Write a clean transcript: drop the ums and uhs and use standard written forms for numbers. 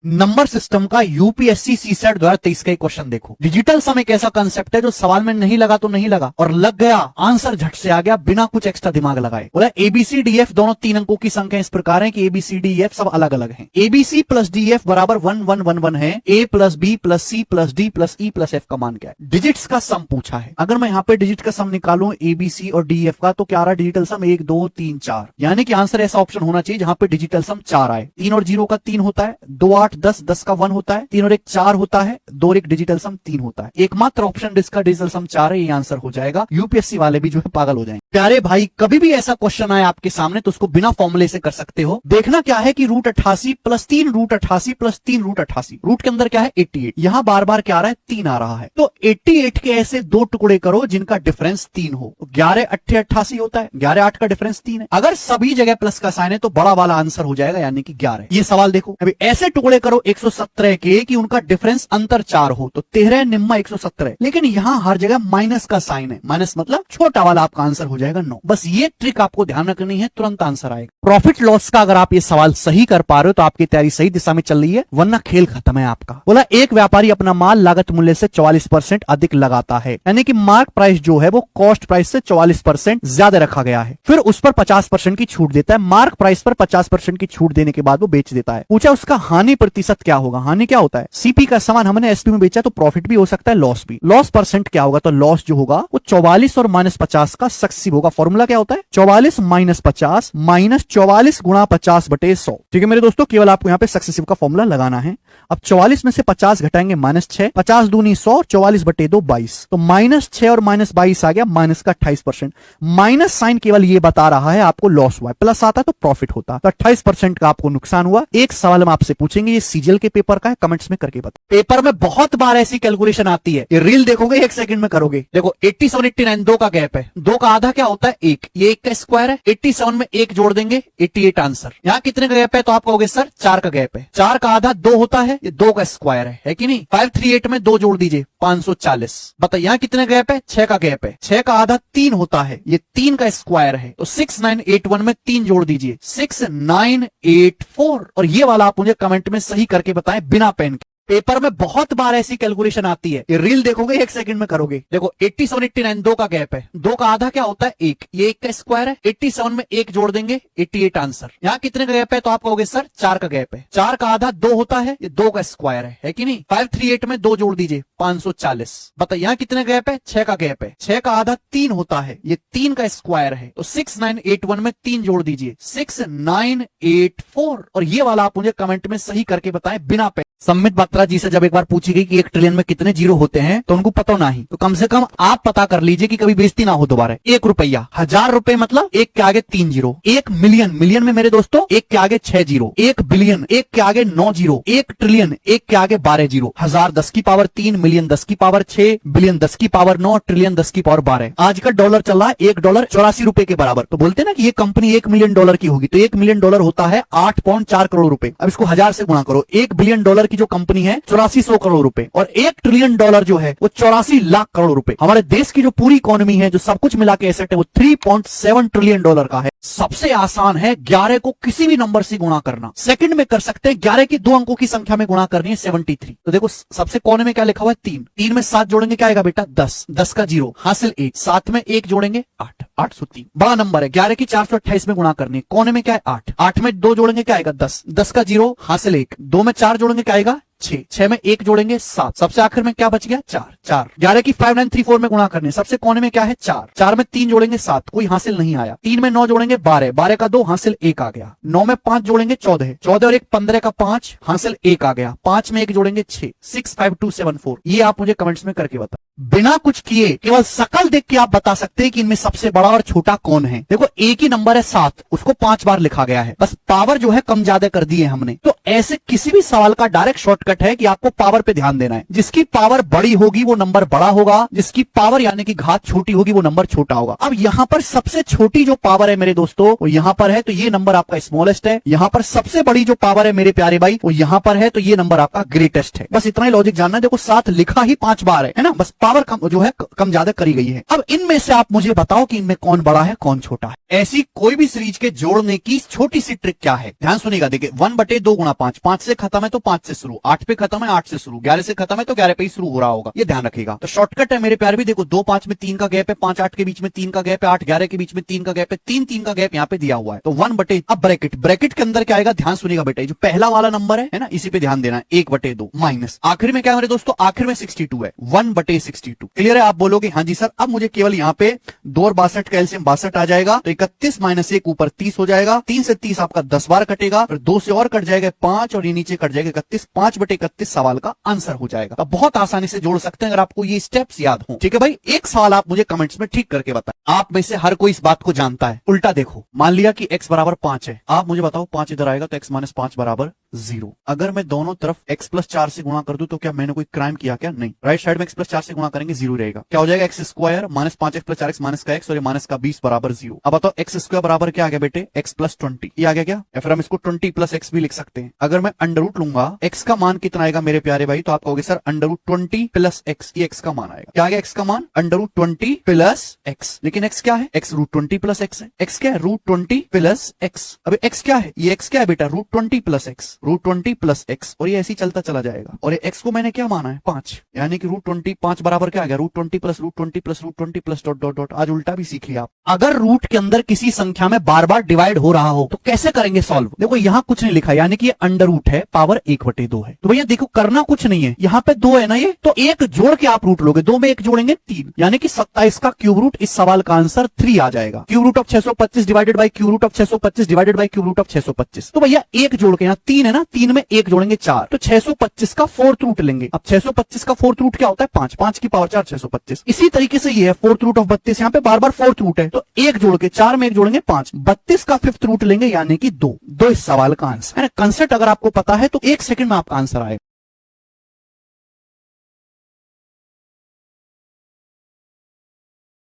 Number system का UPSC CSAT 2023 का question देखो। डिजिटल सम एक ऐसा कंसेप्ट है जो सवाल में नहीं लगा तो नहीं लगा और लग गया आंसर झट से आ गया बिना कुछ एक्स्ट्रा दिमाग लगाए। बोला एबीसी डीएफ दोनों 3 अंकों की संख्या इस प्रकार है कि एबीसी डीएफ सब अलग अलग हैं। एबीसी प्लस डीएफ बराबर 1111 है। A plus B plus C plus D plus E plus F का मान क्या है? डिजिट्स का सम पूछा है। अगर मैं यहाँ पे डिजिट का सम निकालूं एबीसी और डीएफ का तो क्या आ रहा है? डिजिटल सम 1 2 3 4, यानी कि आंसर ऐसा ऑप्शन होना चाहिए जहां पे डिजिटल सम 4 आए। 3 और 0 का 3 होता है, 2 8 10 10 का 1 होता है, 3 और 1 4 होता है, 2 और 1 डिजिटल सम 3 होता है। एकमात्र ऑप्शन जिसका डिजिटल सम 4 है ये आंसर हो जाएगा। यूपीएससी वाले भी जो है पागल हो जाएंगे। प्यारे भाई कभी भी ऐसा क्वेश्चन आए आपके सामने तो उसको बिना फॉर्मूले से कर सकते हो। देखना क्या है कि √88 प्लस 3 √88 प्लस 3 √88, रूट के अंदर क्या है 88, यहां बार बार क्या आ रहा है 3 आ रहा है। तो 88 के ऐसे 2 टुकड़े करो जिनका डिफरेंस 3 हो। 11 8 88 होता है, 11 8 का डिफरेंस 3 है। अगर सभी जगह प्लस का साइन है तो बड़ा वाला आंसर हो जाएगा यानी कि 11। ये सवाल देखो, अभी ऐसे टुकड़े करो 117 के कि उनका डिफरेंस अंतर 4 हो तो 13 निम्मा 117, लेकिन यहां हर जगह माइनस का साइन है। माइनस मतलब छोटा वाला आपका आंसर हो जाएगा 9। बस ये ट्रिक आपको ध्यान रखनी है, तुरंत आंसर आएगा। प्रॉफिट लॉस का अगर आप ये सवाल सही कर पा रहे हो तो आपकी तैयारी सही दिशा में चल रही है, वरना खेल खत्म है आपका। बोला एक व्यापारी अपना माल लागत मूल्य से 44% अधिक लगाता है, यानी कि मार्क प्राइस जो है वो कॉस्ट प्राइस से 44% ज्यादा रखा गया है। फिर उस पर 50% की छूट देता है। मार्क प्राइस पर 50% की छूट देने के बाद वो बेच देता है। पूछा उसका हानि प्रतिशत क्या होगा? हानि क्या होता है? सीपी का सामान हमने एसपी में बेचा तो प्रॉफिट भी हो सकता है, लॉस भी। लॉस परसेंट क्या होगा? तो लॉस जो होगा वो 44 और -50 का सक्सेसिव होगा। फॉर्मूला क्या होता है? 44 - 50 माइनस 44 गुणा 50 बटे 100। ठीक है मेरे दोस्तों, केवल आपको यहाँ पे सक्सेसिव का फॉर्मूला लगाना है। अब 44 में से 50 घटाएंगे -6, 50 दूनी 100, 44 बटे 2 22, तो -6 और -22 आ गया, माइनस का 28%। माइनस साइन केवल ये बता रहा है आपको लॉस हुआ है, प्लस आता तो प्रॉफिट होता, तो 28% का आपको नुकसान हुआ। एक सवाल हम आपसे पूछेंगे, ये सीजीएल के पेपर का है, कमेंट्स में करके बता। पेपर में बहुत बार ऐसी कैलकुलेशन आती है, ये रील देखोगे 1 सेकंड में करोगे। देखो 87 89 2 का गैप है, 2 का आधा क्या होता है 1, ये 1 का स्क्वायर है। 87 में 1 जोड़ देंगे 88 आंसर। यहाँ कितने का गैप है? तो आप कहोगे सर 4 का गैप है। 4 का आधा 2 होता है, ये 2 का स्क्वायर है कि नहीं? 538 में 2 जोड़ दीजिए 540। बताइए यहाँ कितने गैप है? 6 का गैप है। 6 का आधा 3 होता है, ये 3 का स्क्वायर है, तो 6981 में 3 जोड़ दीजिए 6984। और ये वाला आप मुझे कमेंट में सही करके बताएं बिना पेन के। पेपर में बहुत बार ऐसी कैलकुलेशन आती है, ये रील देखोगे 1 सेकंड में करोगे। देखो 87 89 2 का गैप है, 2 का आधा क्या होता है 1, ये 1 का स्क्वायर है। 87 में 1 जोड़ देंगे 88 आंसर। यहाँ कितने का गैप है? तो आप कहोगे सर 4 का गैप है। 4 का आधा 2 होता है, ये 2 का स्क्वायर है कि नहीं? 538 में 2 जोड़ दीजिए 540। बताइए यहाँ कितने गैप है? 6 का गैप है। 6 का आधा 3 होता है, ये 3 का स्क्वायर है, तो 6981 में 3 जोड़ दीजिए 6984। और ये वाला आप मुझे कमेंट में सही करके बताएं बिना पेन। सम्मित बात्रा जी से जब एक बार पूछी गई कि 1 ट्रिलियन में कितने जीरो होते हैं तो उनको पता नहीं, तो कम से कम आप पता कर लीजिए कि कभी बेइज्जती ना हो दोबारा। 1 रुपया, 1000 रुपए मतलब 1 के आगे 3 जीरो। 1 मिलियन, मिलियन में मेरे दोस्तों 1 के आगे 6 जीरो। 1 बिलियन, 1 के आगे 9 जीरो। 1 ट्रिलियन, 1 के आगे 12 जीरो। 1000 10 की पावर 3, मिलियन 10 की पावर 6, बिलियन 10 की पावर 9, ट्रिलियन 10 की पावर 12। आज का डॉलर चल रहा है $1 84 रुपए के बराबर। तो बोलते ना कि ये कंपनी $1 मिलियन की होगी, तो $1 मिलियन होता है 8.4 करोड़ रुपए। अब इसको 1000 से गुणा करो। $1 बिलियन की जो कंपनी है 8400 करोड़ रुपए, और $1 ट्रिलियन जो है वो 84 लाख करोड़ रुपए। हमारे देश की जो पूरी इकोनॉमी है, जो सब कुछ मिला के एसेट है, वो $3.7 ट्रिलियन का है। सबसे आसान है 11 को किसी भी नंबर से गुणा करना, सेकंड में कर सकते हैं। 11 की 2 अंकों की संख्या में गुणा करनी है 73। तो देखो सबसे कोने में क्या लिखा हुआ है 3, 3 में 7 जोड़ेंगे क्या आएगा बेटा 10, 10 का 0 हासिल 1, 7 में 1 जोड़ेंगे 8, 803 बड़ा नंबर है। 11 की 428 में गुणा करनी है, कोने में क्या है 8, 8 में 2 जोड़ेंगे क्या आएगा 10, 10 का 0 हासिल 1, 2 में 4 जोड़ेंगे क्या आएगा 6, 6 में 1 जोड़ेंगे 7, सबसे आखिर में क्या बच गया 4, 4। 11 की 5934 में गुणा करनी है, सबसे कोने में क्या है 4, 4 में 3 जोड़ेंगे 7, कोई हासिल नहीं आया। 3 में 9 जोड़ेंगे 12, 12 का 2 हासिल 1 आ गया। 9 में 5 जोड़ेंगे 14, 14 और 1 15 का 5 हासिल 1 आ गया। 5 में 1 जोड़ेंगे 6, 65274। ये आप मुझे कमेंट्स में करके बता। बिना कुछ किए केवल शकल देख के आप बता सकते हैं कि इनमें सबसे बड़ा और छोटा कौन है। देखो एक ही नंबर है 7, उसको 5 बार लिखा गया है, बस पावर जो है कम ज्यादा कर दी है हमने। तो ऐसे किसी भी सवाल का डायरेक्ट शॉर्टकट है कि आपको पावर पे ध्यान देना है। जिसकी पावर बड़ी होगी वो नंबर बड़ा होगा, जिसकी पावर यानी कि घात छोटी होगी वो नंबर छोटा होगा। अब यहाँ पर सबसे छोटी जो पावर है मेरे दोस्तों वो यहाँ पर है, तो ये नंबर आपका स्मॉलेस्ट है। यहाँ पर सबसे बड़ी जो पावर है मेरे प्यारे भाई वो यहाँ पर है, तो ये नंबर आपका ग्रेटेस्ट है। बस इतना ही लॉजिक जानना है। देखो 7 लिखा ही 5 बार है ना, बस पावर कम जो है कम ज्यादा करी गई है। अब इनमें से आप मुझे बताओ कि इनमें कौन बड़ा है कौन छोटा है। ऐसी कोई भी सीरीज के जोड़ने की छोटी सी ट्रिक क्या है, ध्यान सुनिएगा। देखिए 1/2 गुणा 5, 5 से खत्म है तो 5 से शुरू, 8 पे खत्म है 8 से शुरू, 11 से खत्म है तो 11 पे ही शुरू हो रहा होगा, ये ध्यान रखिएगा। तो शॉर्टकट है मेरे प्यारे भी। देखो 2 5 में 3 का गैप है, 5 8 के बीच में 3 का गैप है, 8 11 के बीच में 3 का गैप है, 3 3 का गैप यहाँ पे दिया हुआ है। तो 1/, अब ब्रैकेट के अंदर क्या आएगा, ध्यान सुनिएगा बेटा, जो पहला वाला नंबर है ना, इसी पे ध्यान देना है, 1/2 माइनस आखिर में क्या है मेरे दोस्तों, आखिर में 62 है, 1/62। क्लियर है? आप बोलोगे हाँ जी सर, अब मुझे केवल यहाँ पे 2 और 62 का एलसीएम 62 आ जाएगा, तो 31 माइनस 1 ऊपर 30 हो जाएगा, 3 से 30 आपका 10 बार कटेगा, फिर 2 से और कट जाएगा 5 और ये नीचे कट जाएगा 31, 5/31 सवाल का आंसर हो जाएगा। तो बहुत आसानी से जोड़ सकते हैं अगर आपको ये स्टेप्स याद हो। ठीक है भाई, एक सवाल आप मुझे कमेंट्स में ठीक करके बताएं। आप में से हर कोई इस बात को जानता है। उल्टा देखो, मान लिया कि x बराबर 5 है, आप मुझे बताओ 5 इधर आएगा तो x माइनस 5 बराबर 0। अगर मैं दोनों तरफ x प्लस 4 से गुणा कर दूं तो क्या मैंने कोई क्राइम किया क्या? नहीं। राइट साइड में x प्लस 4 से गुणा करेंगे 0 रहेगा, क्या हो जाएगा x square minus 5x plus 4x minus का x और ये माइनस का 20 बराबर 0। अब बताओ x स्क्वायर बराबर क्या आ गया बेटे, x प्लस 20, ये आ गया क्या? या फिर हम इसको 20 प्लस x भी लिख सकते हैं। अगर मैं अंडर रूट लूंगा, x का मान कितना आएगा मेरे प्यारे भाई, तो आप कहोगे sir under root 20 plus x, ये x का मान आएगा। क्या आ गया x का मान? Under root 20 plus x। लेकिन x क्या है? x रूट 20 प्लस x है। x क्या है? Root 20 plus x। अबे x क्या है? ये x क्या है बेटा? Root 20 plus x, root 20 plus x, और ये ऐसे ही चलता चला जाएगा। और ये x को मैंने क्या माना है? 5, यानी कि रूट 20 5 बराबर क्या आ गया? Root 20 plus root 20 plus root 20 plus dot dot dot. आज उल्टा भी सीख लिया आप। अगर रूट के अंदर किसी संख्या में बार बार डिवाइड हो रहा हो तो कैसे करेंगे सॉल्व? देखो यहाँ कुछ नहीं लिखा, यानी कि ये अंडर रूट है, पावर 1/2 है। तो भैया देखो करना कुछ नहीं है, यहाँ पे 2 है ना, ये तो 1 जोड़ के आप रूट लोगे, 2 में 1 जोड़ेंगे 3, यानी कि 27 का क्यूब रूट। इस सवाल का आंसर 3 आ जाएगा। Cube root of 625 divided by cube root of 625 divided by cube root of 625। तो भैया 1 जोड़ के, यहाँ 3 है ना, 3 में 1 जोड़ेंगे 4, तो 625 का 4th रूट लेंगे। अब 625 का 4th रूट क्या होता है? 5, 5 की पावर 4 625। इसी तरीके से ये है 4th रूट ऑफ 32, यहाँ पे बार बार 4th रूट है, तो 1 जोड़ के 4 में 1 जोड़ेंगे 5, 32 का 5th रूट लेंगे, यानी कि 2 इस सवाल का आंसर है। कंसेप्ट अगर आपको पता है तो 1 सेकंड में आपका आंसर आएगा।